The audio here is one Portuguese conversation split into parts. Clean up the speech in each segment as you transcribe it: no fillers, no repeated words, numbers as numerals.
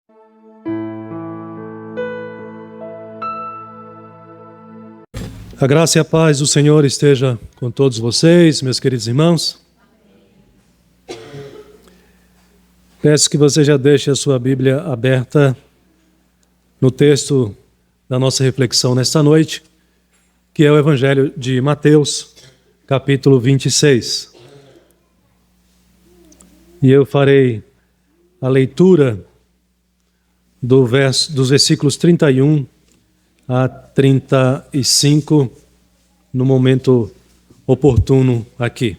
A graça e a paz do Senhor esteja com todos vocês, meus queridos irmãos. Peço que você já deixe a sua Bíblia aberta no texto da nossa reflexão nesta noite, que é o Evangelho de Mateus, capítulo 26. E eu farei a leitura dos versículos 31 a 35 no momento oportuno aqui.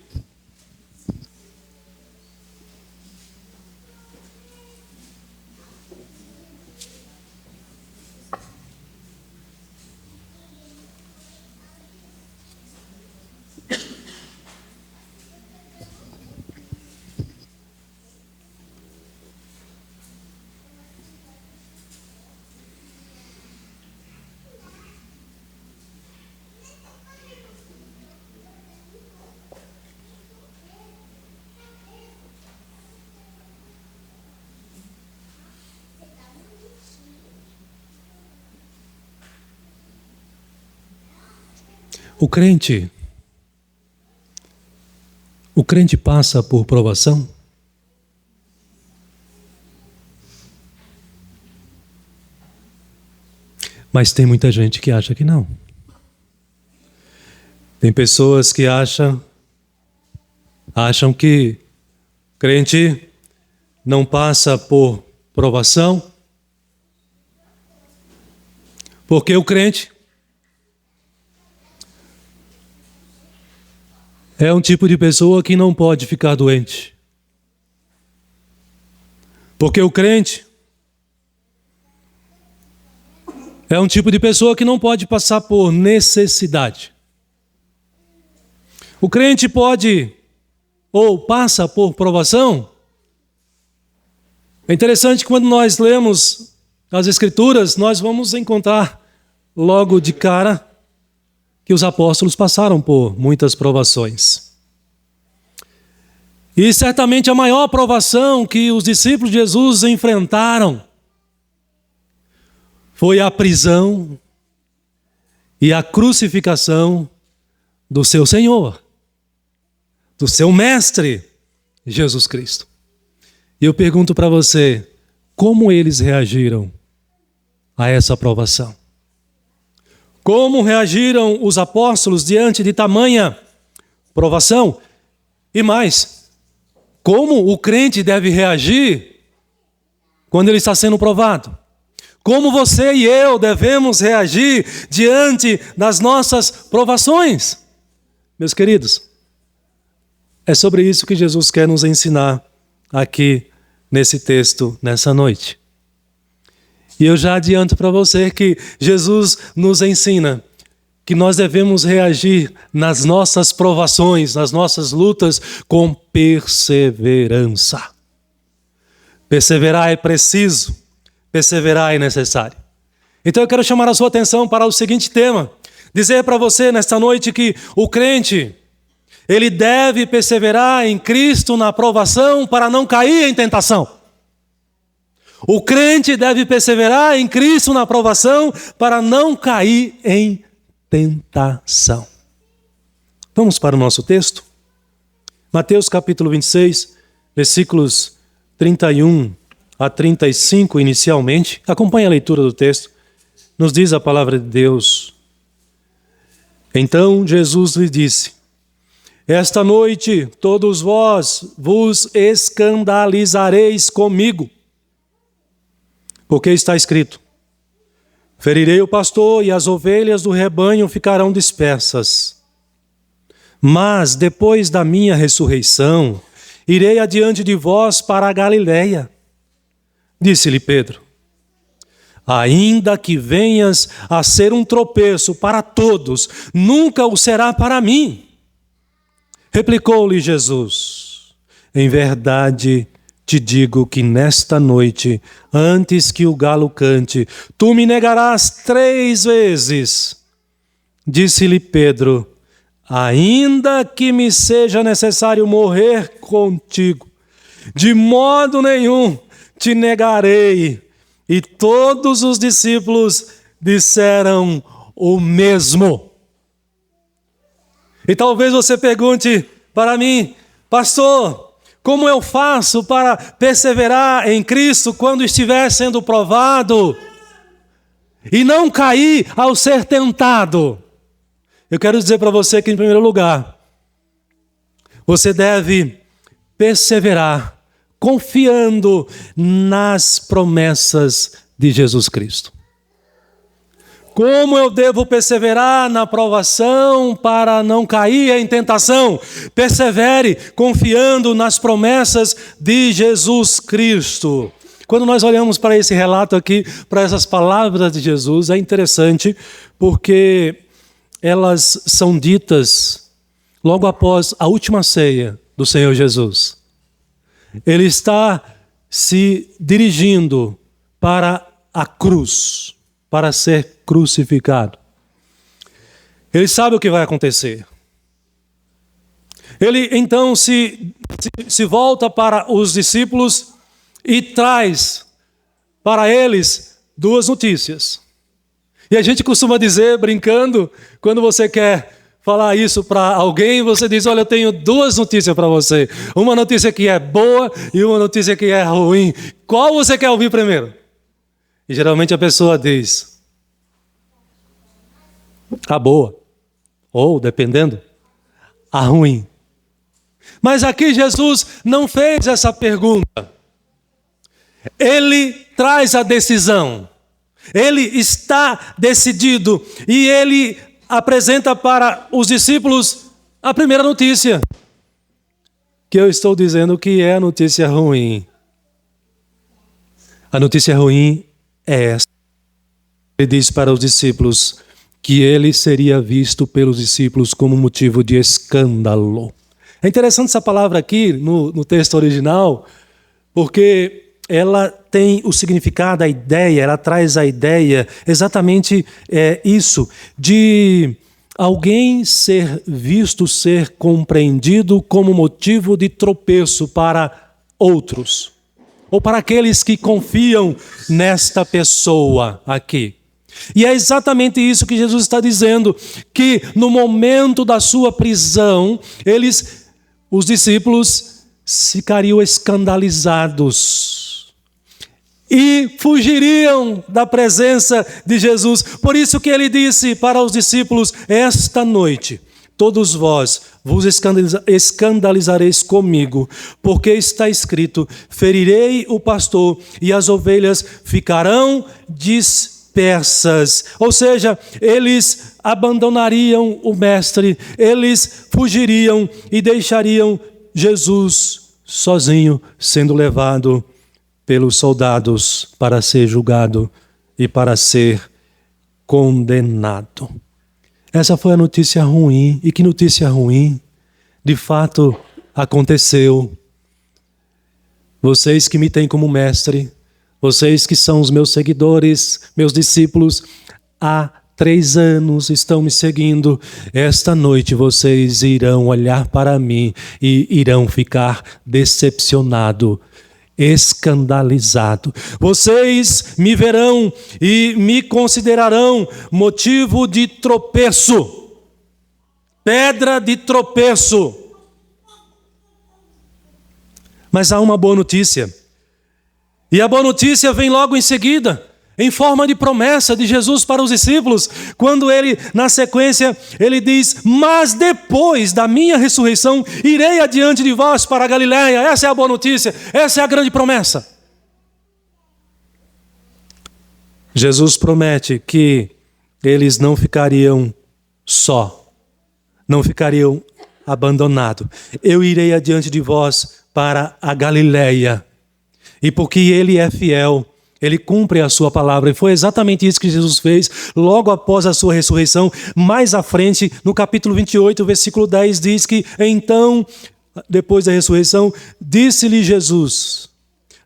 O crente passa por provação? Mas tem muita gente que acha que não. Tem pessoas que acham que crente não passa por provação, porque o crente é um tipo de pessoa que não pode ficar doente. Porque o crente é um tipo de pessoa que não pode passar por necessidade. O crente pode ou passa por provação. É interessante que quando nós lemos as Escrituras, nós vamos encontrar logo de cara que os apóstolos passaram por muitas provações. E certamente a maior provação que os discípulos de Jesus enfrentaram foi a prisão e a crucificação do seu Senhor, do seu Mestre, Jesus Cristo. E eu pergunto para você, como eles reagiram a essa provação? Como reagiram os apóstolos diante de tamanha provação? E mais, como o crente deve reagir quando ele está sendo provado? Como você e eu devemos reagir diante das nossas provações? Meus queridos, é sobre isso que Jesus quer nos ensinar aqui nesse texto, nessa noite. E eu já adianto para você que Jesus nos ensina que nós devemos reagir nas nossas provações, nas nossas lutas, com perseverança. Perseverar é preciso, perseverar é necessário. Então eu quero chamar a sua atenção para o seguinte tema. Dizer para você nesta noite que o crente, ele deve perseverar em Cristo na provação para não cair em tentação. O crente deve perseverar em Cristo na provação para não cair em tentação. Vamos para o nosso texto? Mateus capítulo 26, versículos 31 a 35 inicialmente. Acompanhe a leitura do texto. Nos diz a palavra de Deus. Então Jesus lhe disse: esta noite todos vós vos escandalizareis comigo. Porque está escrito: ferirei o pastor e as ovelhas do rebanho ficarão dispersas. Mas depois da minha ressurreição, irei adiante de vós para a Galiléia. Disse-lhe Pedro: ainda que venhas a ser um tropeço para todos, nunca o será para mim. Replicou-lhe Jesus: em verdade te digo que nesta noite, antes que o galo cante, tu me negarás 3 vezes. Disse-lhe Pedro: ainda que me seja necessário morrer contigo, de modo nenhum te negarei. E todos os discípulos disseram o mesmo. E talvez você pergunte para mim, pastor, como eu faço para perseverar em Cristo quando estiver sendo provado e não cair ao ser tentado? Eu quero dizer para você que, em primeiro lugar, você deve perseverar confiando nas promessas de Jesus Cristo. Como eu devo perseverar na provação para não cair em tentação? Persevere confiando nas promessas de Jesus Cristo. Quando nós olhamos para esse relato aqui, para essas palavras de Jesus, é interessante porque elas são ditas logo após a última ceia do Senhor Jesus. Ele está se dirigindo para a cruz, para ser crucificado. Ele sabe o que vai acontecer. Ele então se volta para os discípulos e traz para eles duas notícias. E a gente costuma dizer, brincando, quando você quer falar isso para alguém, você diz, olha, eu tenho duas notícias para você. Uma notícia que é boa e uma notícia que é ruim. Qual você quer ouvir primeiro? E geralmente a pessoa diz, a boa. Ou, dependendo, a ruim. Mas aqui Jesus não fez essa pergunta. Ele traz a decisão. Ele está decidido e ele apresenta para os discípulos a primeira notícia, que eu estou dizendo que é a notícia ruim. A notícia ruim é essa. Ele diz para os discípulos que ele seria visto pelos discípulos como motivo de escândalo. É interessante essa palavra aqui no texto original, porque ela tem o significado, a ideia, ela traz a ideia, exatamente isso, de alguém ser visto, ser compreendido como motivo de tropeço para outros, ou para aqueles que confiam nesta pessoa aqui. E é exatamente isso que Jesus está dizendo, que no momento da sua prisão, os discípulos ficariam escandalizados e fugiriam da presença de Jesus. Por isso que ele disse para os discípulos, esta noite, todos vós vos escandalizareis comigo, porque está escrito, ferirei o pastor e as ovelhas ficarão dispersas. Ou seja, eles abandonariam o mestre, eles fugiriam e deixariam Jesus sozinho sendo levado pelos soldados para ser julgado e para ser condenado. Essa foi a notícia ruim. E que notícia ruim? De fato, aconteceu. Vocês que me têm como mestre, vocês que são os meus seguidores, meus discípulos, há 3 anos estão me seguindo. Esta noite vocês irão olhar para mim e irão ficar decepcionados, escandalizado. Vocês me verão e me considerarão motivo de tropeço, pedra de tropeço. Mas há uma boa notícia. E a boa notícia vem logo em seguida, em forma de promessa de Jesus para os discípulos, quando ele, na sequência, ele diz, mas depois da minha ressurreição, irei adiante de vós para a Galileia. Essa é a boa notícia, essa é a grande promessa. Jesus promete que eles não ficariam só, não ficariam abandonados. Eu irei adiante de vós para a Galileia. E porque ele é fiel, ele cumpre a sua palavra. E foi exatamente isso que Jesus fez logo após a sua ressurreição. Mais à frente, no capítulo 28, versículo 10, diz que então, depois da ressurreição, disse-lhe Jesus,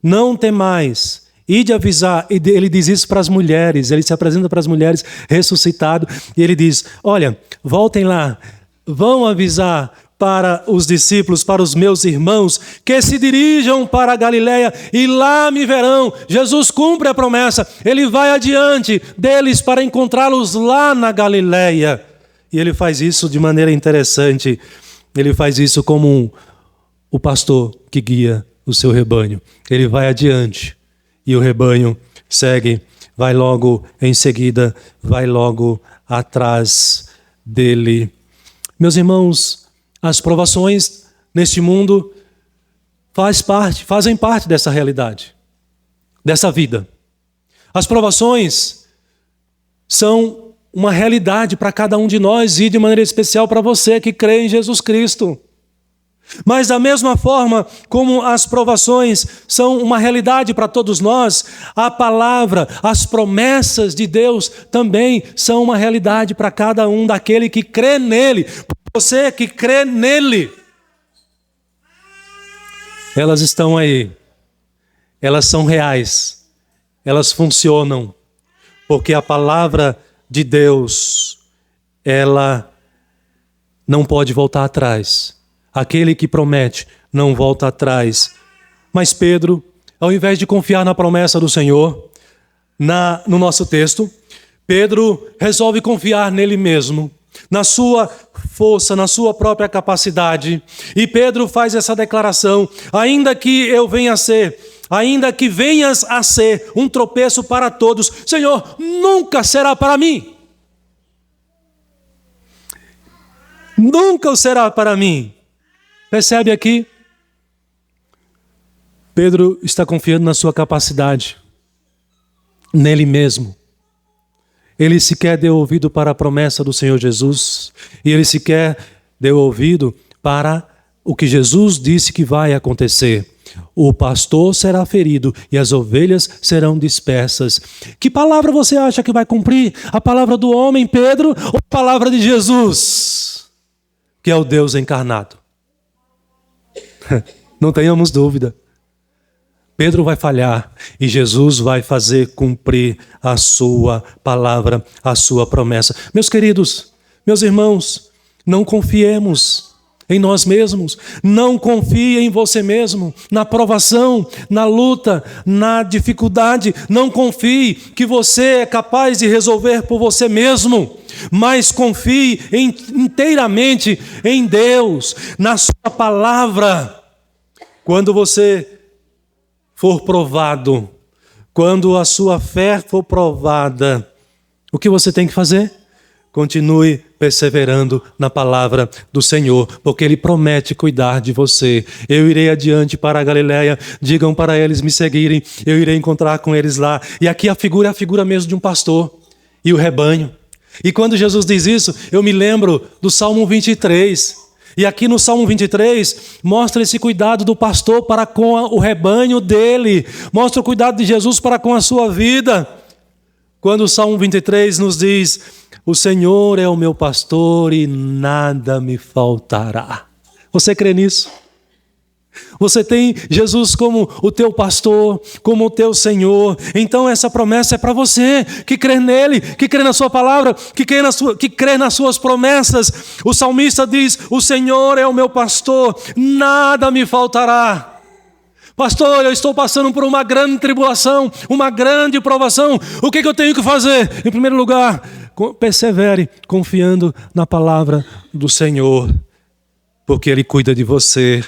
não temais, ide avisar. E ele diz isso para as mulheres, ele se apresenta para as mulheres ressuscitado. E ele diz, olha, voltem lá, vão avisar para os discípulos, para os meus irmãos, que se dirijam para a Galiléia e lá me verão. Jesus cumpre a promessa, ele vai adiante deles para encontrá-los lá na Galiléia. E ele faz isso de maneira interessante, ele faz isso como o pastor que guia o seu rebanho. Ele vai adiante e o rebanho segue, vai logo em seguida, vai logo atrás dele. Meus irmãos, as provações neste mundo fazem parte dessa realidade, dessa vida. As provações são uma realidade para cada um de nós e de maneira especial para você que crê em Jesus Cristo. Mas da mesma forma como as provações são uma realidade para todos nós, a palavra, as promessas de Deus também são uma realidade para cada um daquele que crê nele. Você que crê nele. Elas estão aí. Elas são reais. Elas funcionam. Porque a palavra de Deus, ela não pode voltar atrás. Aquele que promete não volta atrás. Mas Pedro, ao invés de confiar na promessa do Senhor, no nosso texto, Pedro resolve confiar nele mesmo, na sua força, na sua própria capacidade. E Pedro faz essa declaração: ainda que venhas a ser um tropeço para todos, Senhor, nunca será para mim. Nunca o será para mim. Percebe aqui? Pedro está confiando na sua capacidade, nele mesmo. Ele sequer deu ouvido para a promessa do Senhor Jesus, e ele sequer deu ouvido para o que Jesus disse que vai acontecer. O pastor será ferido e as ovelhas serão dispersas. Que palavra você acha que vai cumprir? A palavra do homem, Pedro, ou a palavra de Jesus, que é o Deus encarnado? Não tenhamos dúvida. Pedro vai falhar e Jesus vai fazer cumprir a sua palavra, a sua promessa. Meus queridos, meus irmãos, não confiemos em nós mesmos. Não confie em você mesmo, na provação, na luta, na dificuldade. Não confie que você é capaz de resolver por você mesmo, mas confie inteiramente em Deus, na sua palavra. Quando você for provado, quando a sua fé for provada, o que você tem que fazer? Continue perseverando na palavra do Senhor, porque Ele promete cuidar de você. Eu irei adiante para a Galiléia, digam para eles me seguirem, eu irei encontrar com eles lá. E aqui a figura é a figura mesmo de um pastor e o rebanho. E quando Jesus diz isso, eu me lembro do Salmo 23. E aqui no Salmo 23, mostra esse cuidado do pastor para com o rebanho dele. Mostra o cuidado de Jesus para com a sua vida. Quando o Salmo 23 nos diz: o Senhor é o meu pastor e nada me faltará. Você crê nisso? Você tem Jesus como o teu pastor, como o teu Senhor. Então essa promessa é para você que crê nele, que crê na sua palavra, que crê nas suas promessas. O salmista diz: o Senhor é o meu pastor, nada me faltará. Pastor, eu estou passando por uma grande tribulação, uma grande provação. O que eu tenho que fazer? Em primeiro lugar, persevere confiando na palavra do Senhor, porque Ele cuida de você.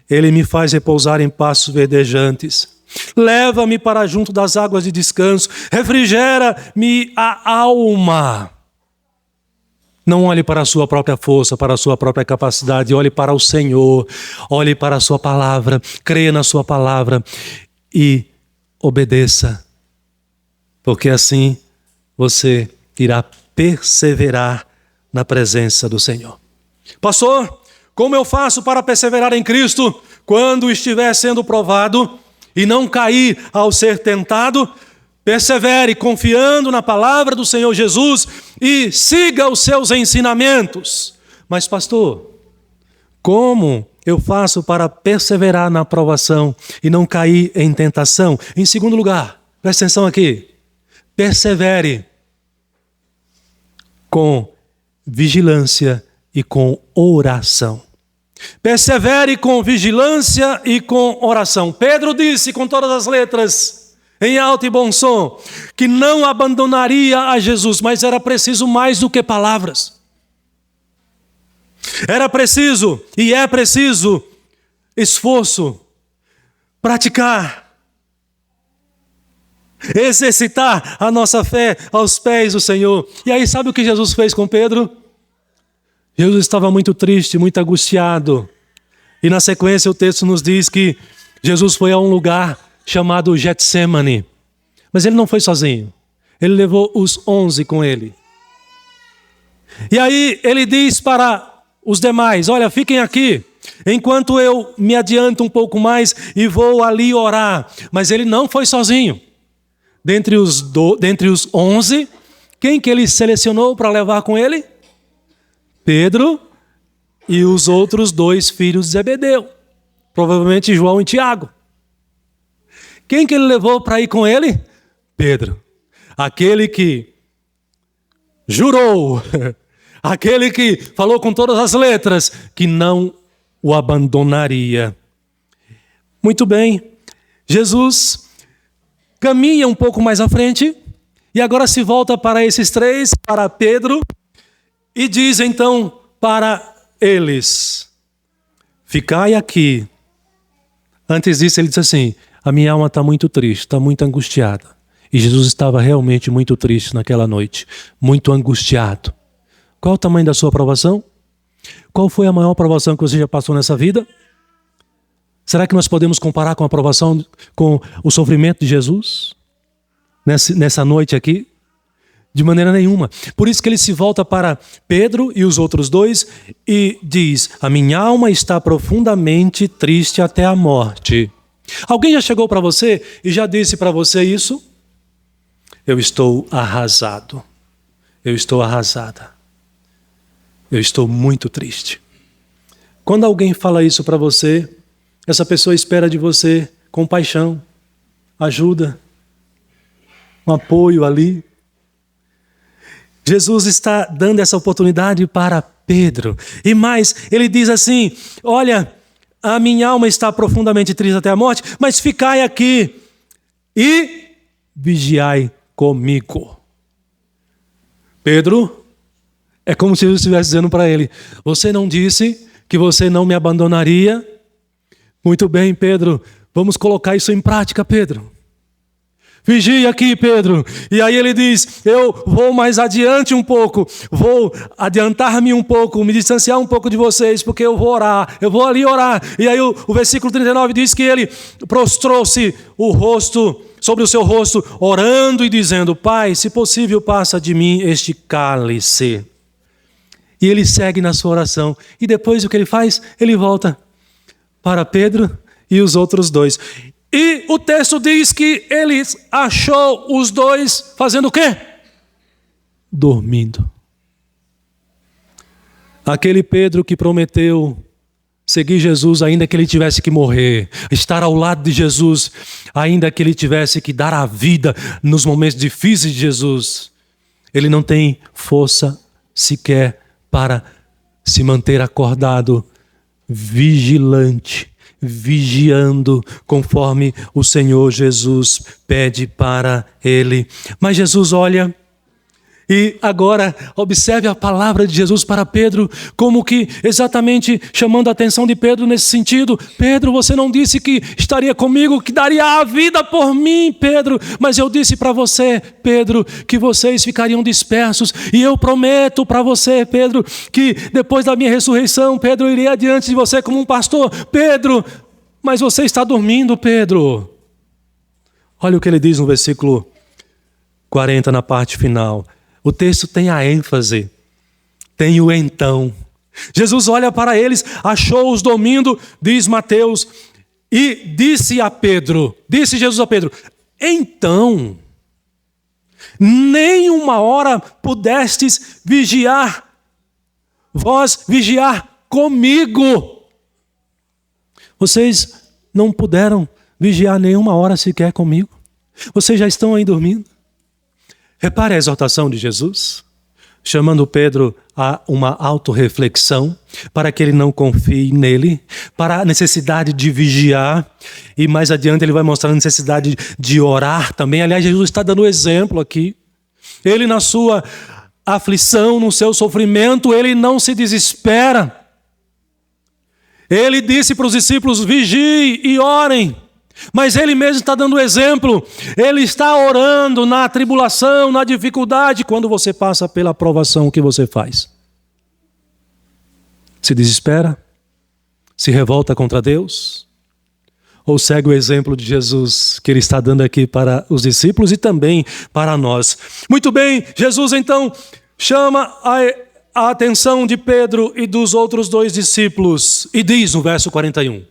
Ele me faz repousar em pastos verdejantes. Leva-me para junto das águas de descanso. Refrigera-me a alma. Não olhe para a sua própria força, para a sua própria capacidade. Olhe para o Senhor. Olhe para a sua palavra. Creia na sua palavra e obedeça. Porque assim você irá perseverar na presença do Senhor. Pastor, como eu faço para perseverar em Cristo quando estiver sendo provado e não cair ao ser tentado? Persevere confiando na palavra do Senhor Jesus e siga os seus ensinamentos. Mas pastor, como eu faço para perseverar na provação e não cair em tentação? Em segundo lugar, presta atenção aqui, persevere com vigilância e com oração. Persevere com vigilância e com oração. Pedro disse com todas as letras, em alto e bom som, que não abandonaria a Jesus, mas era preciso mais do que palavras. Era preciso e é preciso esforço, praticar, exercitar a nossa fé aos pés do Senhor. E aí sabe o que Jesus fez com Pedro? Jesus estava muito triste, muito angustiado. E na sequência o texto nos diz que Jesus foi a um lugar chamado Getsemane. Mas ele não foi sozinho. Ele levou os 11 com ele. E aí ele diz para os demais, olha, fiquem aqui, enquanto eu me adianto um pouco mais e vou ali orar. Mas ele não foi sozinho. Dentre os 11, quem que ele selecionou para levar com ele? Pedro e os outros 2 filhos de Zebedeu. Provavelmente João e Tiago. Quem que ele levou para ir com ele? Pedro. Aquele que jurou, aquele que falou com todas as letras que não o abandonaria. Muito bem, Jesus caminha um pouco mais à frente e agora se volta para esses 3, para Pedro, e diz então para eles, ficai aqui. Antes disso ele disse assim, a minha alma está muito triste, está muito angustiada. E Jesus estava realmente muito triste naquela noite, muito angustiado. Qual o tamanho da sua provação? Qual foi a maior provação que você já passou nessa vida? Será que nós podemos comparar com a provação, com o sofrimento de Jesus? Nessa noite aqui? De maneira nenhuma. Por isso que ele se volta para Pedro e os outros 2 e diz, a minha alma está profundamente triste até a morte. Alguém já chegou para você e já disse para você isso? Eu estou arrasado. Eu estou arrasada. Eu estou muito triste. Quando alguém fala isso para você, essa pessoa espera de você compaixão, ajuda, um apoio ali. Jesus está dando essa oportunidade para Pedro. E mais, ele diz assim, olha, a minha alma está profundamente triste até a morte, mas ficai aqui e vigiai comigo. Pedro, é como se Jesus estivesse dizendo para ele, você não disse que você não me abandonaria? Muito bem, Pedro, vamos colocar isso em prática, Pedro. Vigia aqui, Pedro. E aí ele diz, eu vou mais adiante um pouco, vou adiantar-me um pouco, me distanciar um pouco de vocês, porque eu vou orar, eu vou ali orar. E aí o versículo 39 diz que ele prostrou-se sobre o seu rosto, orando e dizendo, Pai, se possível, passa de mim este cálice. E ele segue na sua oração. E depois o que ele faz? Ele volta para Pedro e os outros 2. E o texto diz que ele achou os 2 fazendo o quê? Dormindo. Aquele Pedro que prometeu seguir Jesus ainda que ele tivesse que morrer, estar ao lado de Jesus ainda que ele tivesse que dar a vida nos momentos difíceis de Jesus, ele não tem força sequer para se manter acordado, vigilante, vigiando conforme o Senhor Jesus pede para ele. Mas Jesus olha e agora observe a palavra de Jesus para Pedro, como que exatamente chamando a atenção de Pedro nesse sentido. Pedro, você não disse que estaria comigo, que daria a vida por mim, Pedro, mas eu disse para você, Pedro, que vocês ficariam dispersos, e eu prometo para você, Pedro, que depois da minha ressurreição, Pedro, eu irei adiante de você como um pastor. Pedro, mas você está dormindo, Pedro. Olha o que ele diz no versículo 40, na parte final. O texto tem a ênfase, tem o então. Jesus olha para eles, achou-os dormindo, diz Mateus, e disse Jesus a Pedro, então, nem uma hora pudestes vigiar, vós vigiar comigo. Vocês não puderam vigiar nenhuma hora sequer comigo? Vocês já estão aí dormindo? Repare a exortação de Jesus. chamando Pedro a uma autorreflexão, para que ele não confie nele, para a necessidade de vigiar, e mais adiante ele vai mostrar a necessidade de orar também. Aliás, Jesus está dando exemplo aqui. Ele, na sua aflição, no seu sofrimento, ele não se desespera. Ele disse para os discípulos: vigiem e orem. Mas ele mesmo está dando exemplo. Ele está orando na tribulação, na dificuldade. Quando você passa pela provação, o que você faz? Se desespera? Se revolta contra Deus? Ou segue o exemplo de Jesus que ele está dando aqui para os discípulos e também para nós? Muito bem, Jesus então chama a atenção de Pedro e dos outros 2 discípulos e diz no verso 41: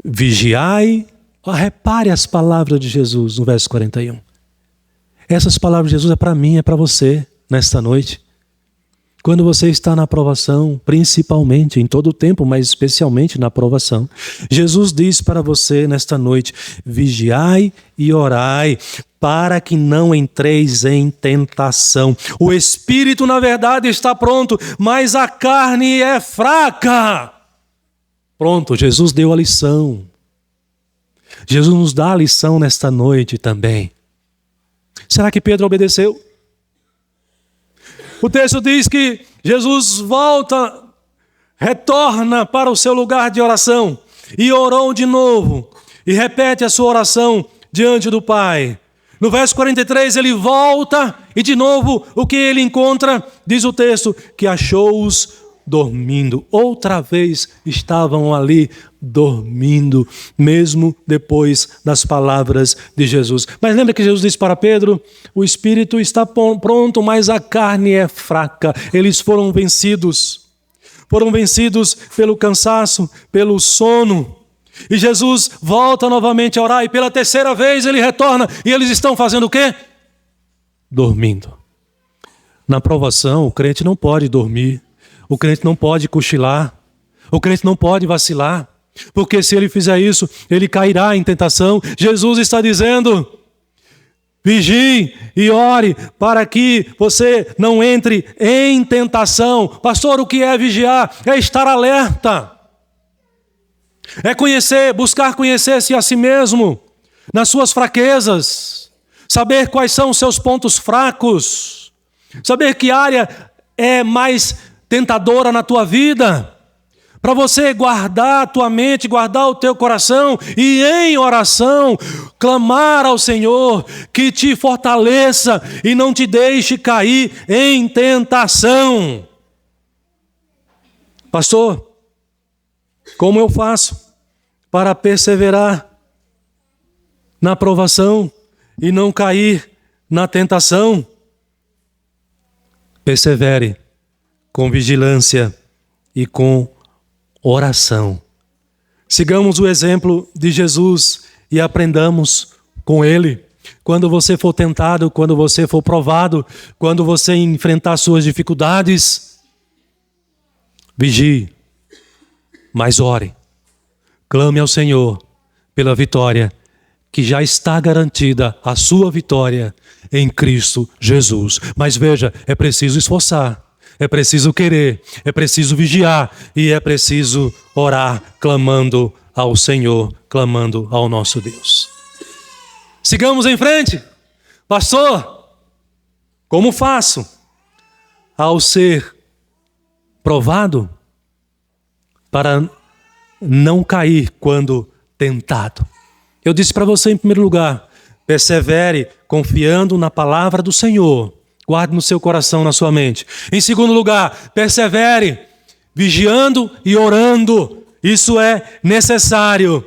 vigiai. Repare as palavras de Jesus no verso 41. Essas palavras de Jesus é para mim, é para você nesta noite. Quando você está na provação, principalmente, em todo o tempo, mas especialmente na provação, Jesus diz para você nesta noite: vigiai e orai, para que não entreis em tentação. O espírito, na verdade, está pronto, mas a carne é fraca. Pronto, Jesus deu a lição. Jesus nos dá a lição nesta noite também. Será que Pedro obedeceu? O texto diz que Jesus retorna para o seu lugar de oração e orou de novo e repete a sua oração diante do Pai. No verso 43 ele volta e de novo o que ele encontra, diz o texto, que achou-os dormindo. Outra vez estavam ali dormindo, mesmo depois das palavras de Jesus. Mas lembra que Jesus disse para Pedro: o espírito está pronto, mas a carne é fraca. Eles foram vencidos pelo cansaço, pelo sono. E Jesus volta novamente a orar, e pela terceira vez ele retorna, e eles estão fazendo o quê? Dormindo. Na provação, o crente não pode dormir. O crente não pode cochilar, o crente não pode vacilar, porque se ele fizer isso, ele cairá em tentação. Jesus está dizendo: vigie e ore para que você não entre em tentação. Pastor, o que é vigiar? É estar alerta, é buscar conhecer-se a si mesmo, nas suas fraquezas, saber quais são os seus pontos fracos, saber que área é mais tentadora na tua vida, para você guardar a tua mente, guardar o teu coração e em oração clamar ao Senhor que te fortaleça e não te deixe cair em tentação. Pastor, como eu faço para perseverar na provação e não cair na tentação? Persevere com vigilância e com oração. Sigamos o exemplo de Jesus e aprendamos com ele. Quando você for tentado, quando você for provado, quando você enfrentar suas dificuldades, vigie, mas ore. Clame ao Senhor pela vitória, que já está garantida a sua vitória em Cristo Jesus. Mas veja, é preciso esforçar. É preciso querer, é preciso vigiar e é preciso orar, clamando ao Senhor, clamando ao nosso Deus. Sigamos em frente. Pastor, como faço ao ser provado para não cair quando tentado? Eu disse para você em primeiro lugar, persevere confiando na palavra do Senhor. Guarde no seu coração, na sua mente. Em segundo lugar, persevere, vigiando e orando. Isso é necessário.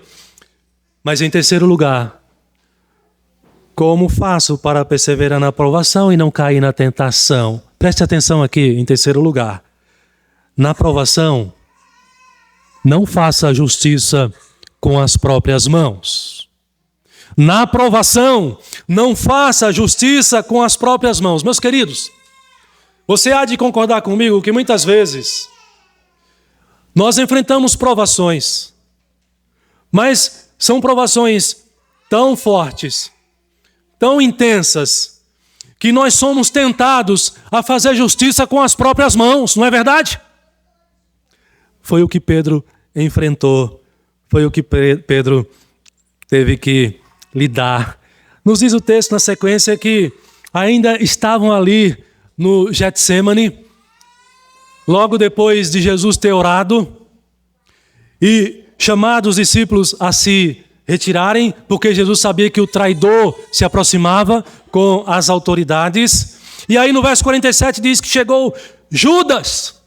Mas em terceiro lugar, como faço para perseverar na provação e não cair na tentação? Preste atenção aqui, em terceiro lugar. Na provação, não faça justiça com as próprias mãos. Na provação, não faça justiça com as próprias mãos. Meus queridos, você há de concordar comigo que muitas vezes nós enfrentamos provações, mas são provações tão fortes, tão intensas, que nós somos tentados a fazer justiça com as próprias mãos, não é verdade? Foi o que Pedro enfrentou, foi o que Pedro teve que lidar. Nos diz o texto na sequência que ainda estavam ali no Getsemane, logo depois de Jesus ter orado e chamado os discípulos a se retirarem, porque Jesus sabia que o traidor se aproximava com as autoridades. E aí no verso 47 diz que chegou Judas,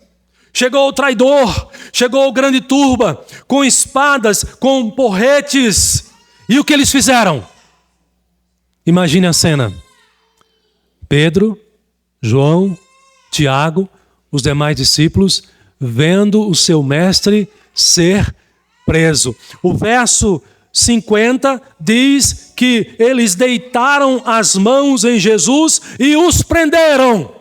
chegou o traidor, chegou o grande turba, com espadas, com porretes. E o que eles fizeram? Imagine a cena. Pedro, João, Tiago, os demais discípulos, vendo o seu mestre ser preso. O verso 50 diz que eles deitaram as mãos em Jesus e os prenderam.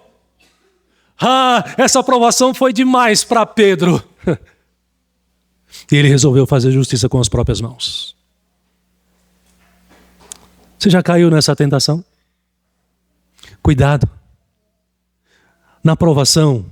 Essa aprovação foi demais para Pedro. E ele resolveu fazer justiça com as próprias mãos. Você já caiu nessa tentação? Cuidado. Na aprovação,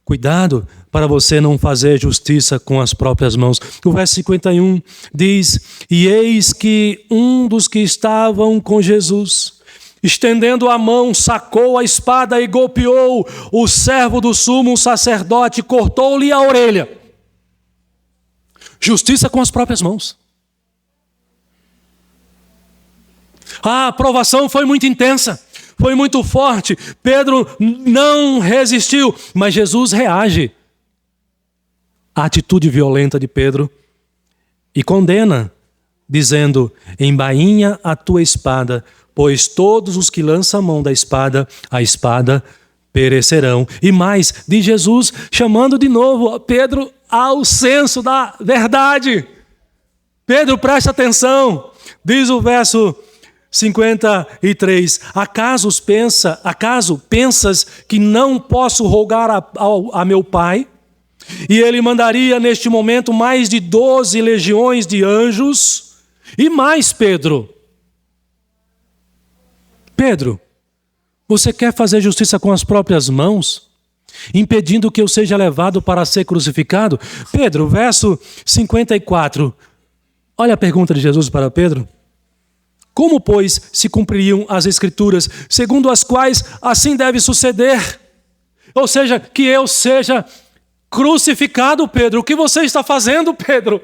cuidado para você não fazer justiça com as próprias mãos. O verso 51 diz: e eis que um dos que estavam com Jesus, estendendo a mão, sacou a espada e golpeou o servo do sumo sacerdote, cortou-lhe a orelha. Justiça com as próprias mãos. A aprovação foi muito intensa, foi muito forte. Pedro não resistiu, mas Jesus reage à atitude violenta de Pedro e condena, dizendo: embainha a tua espada, pois todos os que lançam a mão da espada, a espada perecerão. E mais, diz Jesus, chamando de novo Pedro ao senso da verdade. Pedro, presta atenção, diz o verso 53, acaso pensas que não posso rogar a meu Pai? E ele mandaria neste momento mais de 12 legiões de anjos? E mais, Pedro, você quer fazer justiça com as próprias mãos, impedindo que eu seja levado para ser crucificado? Pedro, verso 54, olha a pergunta de Jesus para Pedro. Como, pois, se cumpririam as Escrituras, segundo as quais assim deve suceder? Ou seja, que eu seja crucificado, Pedro. O que você está fazendo, Pedro?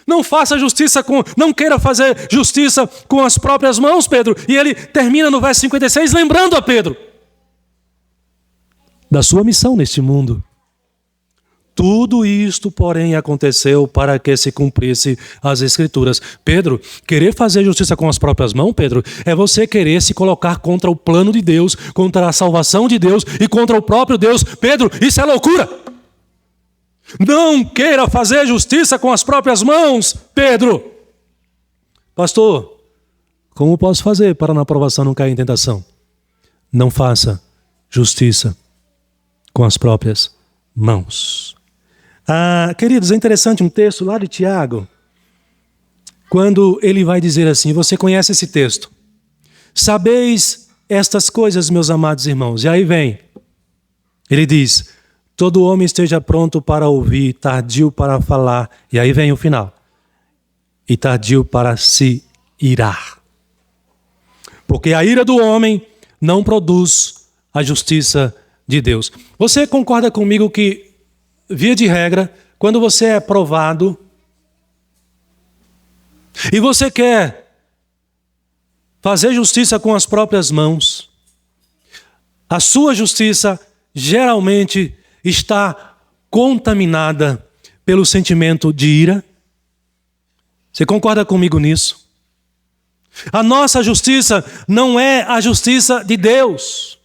Não faça justiça não queira fazer justiça com as próprias mãos, Pedro. E ele termina no verso 56, lembrando a Pedro da sua missão neste mundo. Tudo isto, porém, aconteceu para que se cumprisse as Escrituras. Pedro, querer fazer justiça com as próprias mãos, Pedro, é você querer se colocar contra o plano de Deus, contra a salvação de Deus e contra o próprio Deus. Pedro, isso é loucura. Não queira fazer justiça com as próprias mãos, Pedro. Pastor, como posso fazer para na aprovação não cair em tentação? Não faça justiça com as próprias mãos. Queridos, é interessante um texto lá de Tiago, quando ele vai dizer assim, você conhece esse texto: sabeis estas coisas, meus amados irmãos. E aí vem, ele diz: todo homem esteja pronto para ouvir, tardio para falar. E aí vem o final: e tardio para se irar. Porque a ira do homem não produz a justiça de Deus. Você concorda comigo que, via de regra, quando você é provado e você quer fazer justiça com as próprias mãos, a sua justiça geralmente está contaminada pelo sentimento de ira? Você concorda comigo nisso? A nossa justiça não é a justiça de Deus.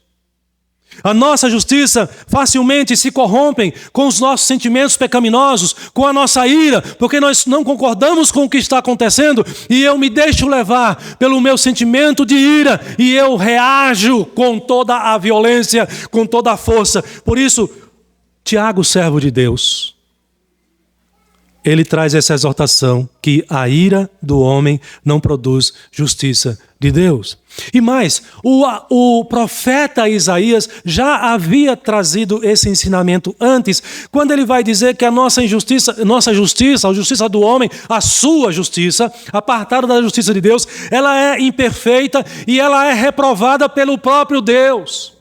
A nossa justiça facilmente se corrompe com os nossos sentimentos pecaminosos, com a nossa ira, porque nós não concordamos com o que está acontecendo e eu me deixo levar pelo meu sentimento de ira e eu reajo com toda a violência, com toda a força. Por isso, Tiago, servo de Deus, ele traz essa exortação que a ira do homem não produz justiça de Deus. E mais, o profeta Isaías já havia trazido esse ensinamento antes, quando ele vai dizer que a nossa justiça, a justiça do homem, a sua justiça, apartada da justiça de Deus, ela é imperfeita e ela é reprovada pelo próprio Deus.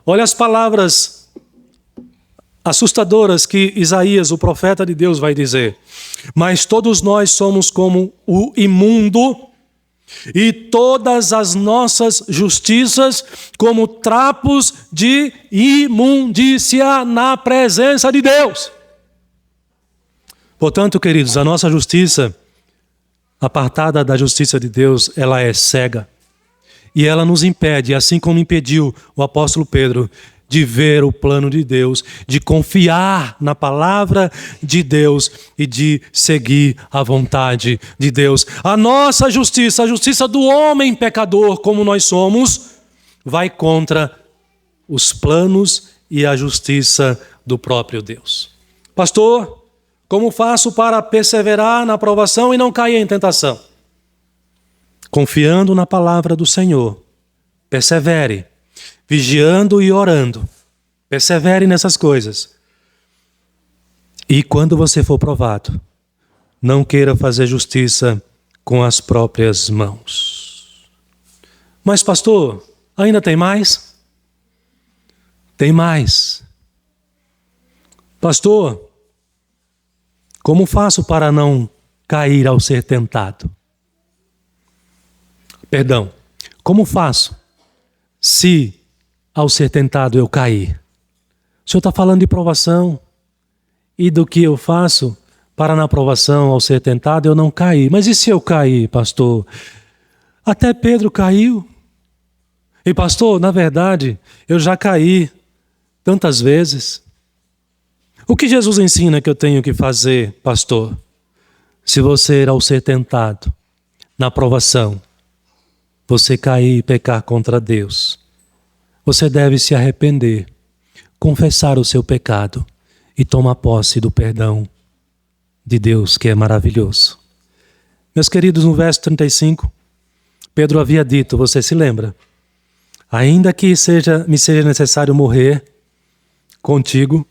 Olha as palavras assustadoras que Isaías, o profeta de Deus, vai dizer. Mas todos nós somos como o imundo, e todas as nossas justiças como trapos de imundícia na presença de Deus. Portanto, queridos, a nossa justiça, apartada da justiça de Deus, ela é cega. E ela nos impede, assim como impediu o apóstolo Pedro, de ver o plano de Deus, de confiar na palavra de Deus e de seguir a vontade de Deus. A nossa justiça, a justiça do homem pecador como nós somos, vai contra os planos e a justiça do próprio Deus. Pastor, como faço para perseverar na provação e não cair em tentação? Confiando na palavra do Senhor. Persevere. Vigiando e orando. Persevere nessas coisas. E quando você for provado, não queira fazer justiça com as próprias mãos. Mas, pastor, ainda tem mais? Tem mais. Pastor, como faço para não cair ao ser tentado? Perdão, como faço se ao ser tentado eu cair? O senhor está falando de provação e do que eu faço para na provação, ao ser tentado, eu não cair. Mas e se eu cair, pastor? Até Pedro caiu. E pastor, na verdade, eu já caí tantas vezes. O que Jesus ensina que eu tenho que fazer, pastor? Se você, ao ser tentado, na provação, você cair e pecar contra Deus, você deve se arrepender, confessar o seu pecado e tomar posse do perdão de Deus, que é maravilhoso. Meus queridos, no verso 35, Pedro havia dito, você se lembra? Ainda que me seja necessário morrer contigo,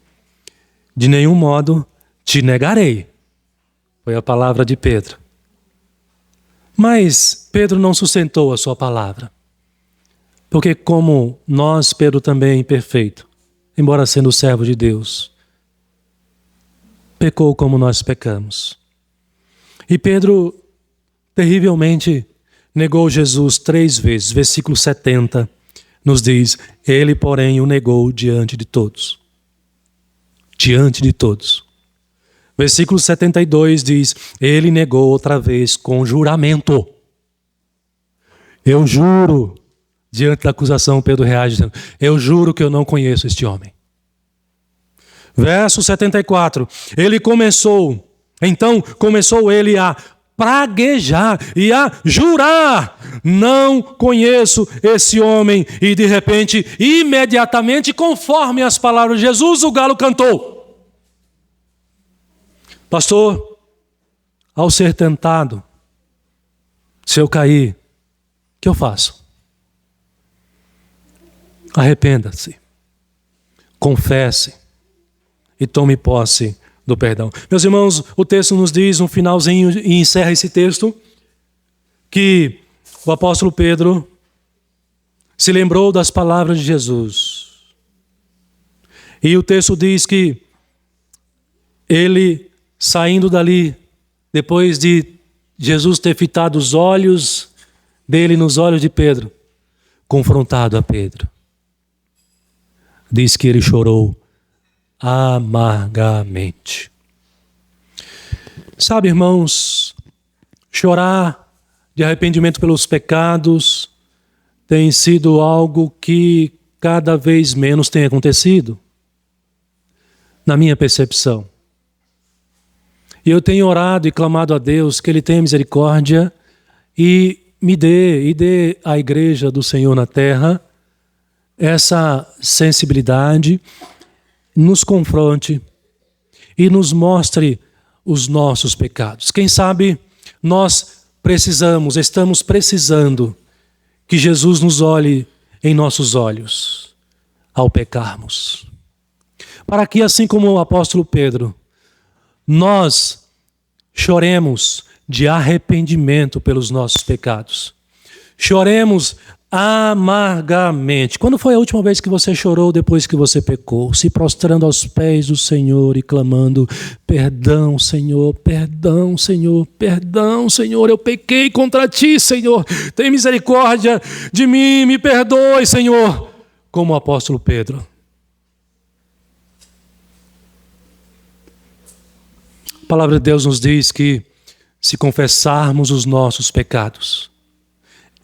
de nenhum modo te negarei. Foi a palavra de Pedro. Mas Pedro não sustentou a sua palavra. Porque como nós, Pedro também é imperfeito, embora sendo servo de Deus, pecou como nós pecamos. E Pedro terrivelmente negou Jesus 3 vezes. Versículo 70 nos diz, ele, porém, o negou diante de todos. Diante de todos. Versículo 72 diz, ele negou outra vez com juramento. Eu juro. Diante da acusação, Pedro reage dizendo, eu juro que eu não conheço este homem. Verso 74, então começou ele a praguejar e a jurar, não conheço esse homem. E de repente, imediatamente, conforme as palavras de Jesus, o galo cantou. Pastor, ao ser tentado, se eu cair, o que eu faço? Arrependa-se, confesse e tome posse do perdão. Meus irmãos, o texto nos diz, no finalzinho, e encerra esse texto, que o apóstolo Pedro se lembrou das palavras de Jesus. E o texto diz que ele, saindo dali, depois de Jesus ter fitado os olhos dele nos olhos de Pedro, confrontado a Pedro, diz que ele chorou amargamente. Sabe, irmãos, chorar de arrependimento pelos pecados tem sido algo que cada vez menos tem acontecido, na minha percepção. E eu tenho orado e clamado a Deus que Ele tenha misericórdia e dê à igreja do Senhor na terra essa sensibilidade, nos confronte e nos mostre os nossos pecados. Quem sabe nós estamos precisando que Jesus nos olhe em nossos olhos ao pecarmos. Para que, assim como o apóstolo Pedro, nós choremos de arrependimento pelos nossos pecados. Choremos amargamente. Quando foi a última vez que você chorou depois que você pecou? Se prostrando aos pés do Senhor e clamando: perdão, Senhor, perdão, Senhor, perdão, Senhor, eu pequei contra ti, Senhor, tem misericórdia de mim, me perdoe, Senhor. Como o apóstolo Pedro. A palavra de Deus nos diz que se confessarmos os nossos pecados,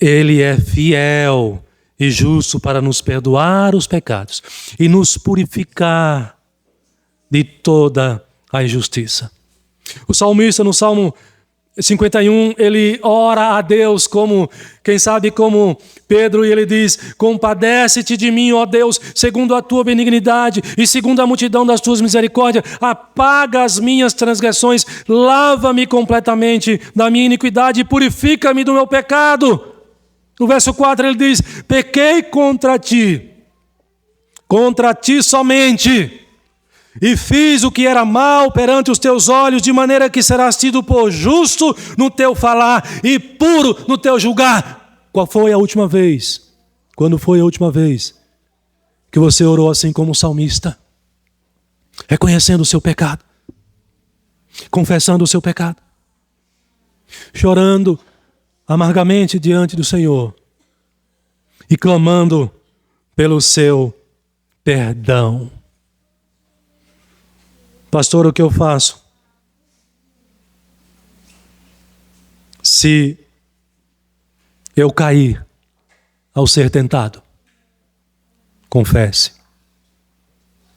Ele é fiel e justo para nos perdoar os pecados e nos purificar de toda a injustiça. O salmista, no Salmo 51, ele ora a Deus como, quem sabe, como Pedro, e ele diz: compadece-te de mim, ó Deus, segundo a tua benignidade e segundo a multidão das tuas misericórdias, apaga as minhas transgressões, lava-me completamente da minha iniquidade e purifica-me do meu pecado. No verso 4 ele diz: pequei contra ti somente, e fiz o que era mal perante os teus olhos, de maneira que serás tido por justo no teu falar e puro no teu julgar. Qual foi a última vez? Quando foi a última vez que você orou assim como o salmista? Reconhecendo o seu pecado, confessando o seu pecado, chorando amargamente diante do Senhor e clamando pelo seu perdão. Pastor, o que eu faço? Se eu cair ao ser tentado, confesse.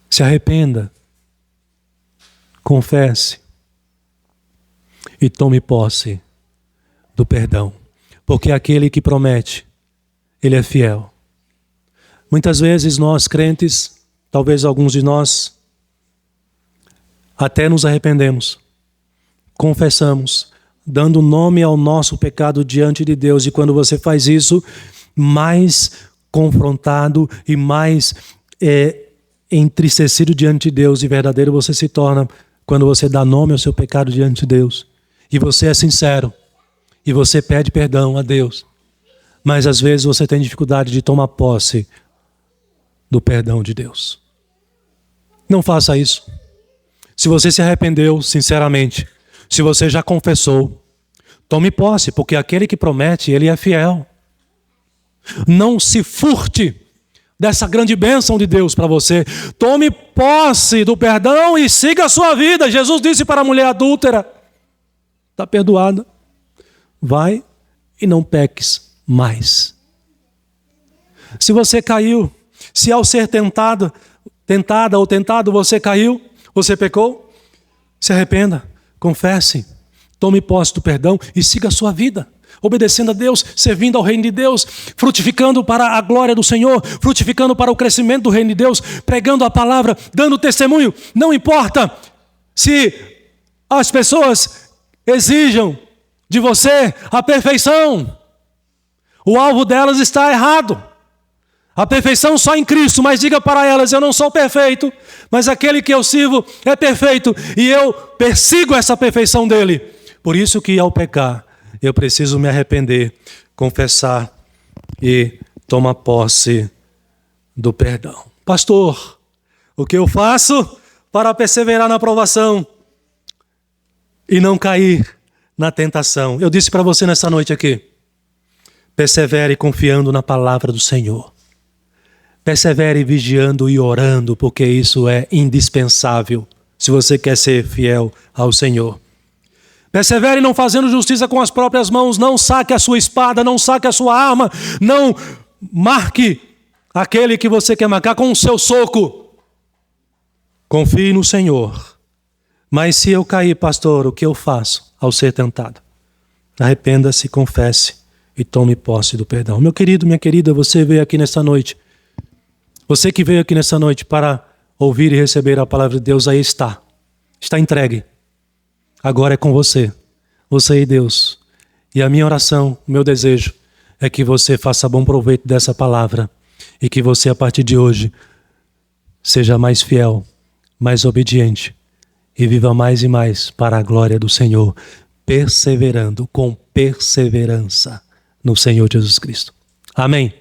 Se arrependa. Confesse. E tome posse do perdão. Porque aquele que promete, ele é fiel. Muitas vezes nós crentes, talvez alguns de nós, até nos arrependemos, confessamos, dando nome ao nosso pecado diante de Deus. E quando você faz isso, mais confrontado e mais entristecido diante de Deus e verdadeiro você se torna quando você dá nome ao seu pecado diante de Deus. E você é sincero. E você pede perdão a Deus. Mas às vezes você tem dificuldade de tomar posse do perdão de Deus. Não faça isso. Se você se arrependeu sinceramente, se você já confessou, tome posse, porque aquele que promete, ele é fiel. Não se furte dessa grande bênção de Deus para você. Tome posse do perdão e siga a sua vida. Jesus disse para a mulher adúltera: está perdoada. Vai e não peques mais. Se você caiu, se ao ser tentada ou tentado você caiu, você pecou, se arrependa, confesse, tome posse do perdão e siga a sua vida, obedecendo a Deus, servindo ao reino de Deus, frutificando para a glória do Senhor, frutificando para o crescimento do reino de Deus, pregando a palavra, dando testemunho. Não importa se as pessoas exijam de você a perfeição, o alvo delas está errado. A perfeição só em Cristo, mas diga para elas: eu não sou perfeito, mas aquele que eu sirvo é perfeito e eu persigo essa perfeição dele. Por isso que ao pecar, eu preciso me arrepender, confessar e tomar posse do perdão. Pastor, o que eu faço para perseverar na provação e não cair na tentação? Eu disse para você nessa noite aqui: persevere confiando na palavra do Senhor. Persevere vigiando e orando, porque isso é indispensável se você quer ser fiel ao Senhor. Persevere não fazendo justiça com as próprias mãos. Não saque a sua espada, não saque a sua arma. Não marque aquele que você quer marcar com o seu soco. Confie no Senhor. Mas se eu cair, pastor, o que eu faço ao ser tentado? Arrependa-se, confesse e tome posse do perdão. Meu querido, minha querida, você veio aqui nesta noite. Você que veio aqui nessa noite para ouvir e receber a palavra de Deus, aí está. Está entregue. Agora é com você. Você e Deus. E a minha oração, o meu desejo, é que você faça bom proveito dessa palavra. E que você, a partir de hoje, seja mais fiel, mais obediente. E viva mais e mais para a glória do Senhor. Perseverando com perseverança no Senhor Jesus Cristo. Amém.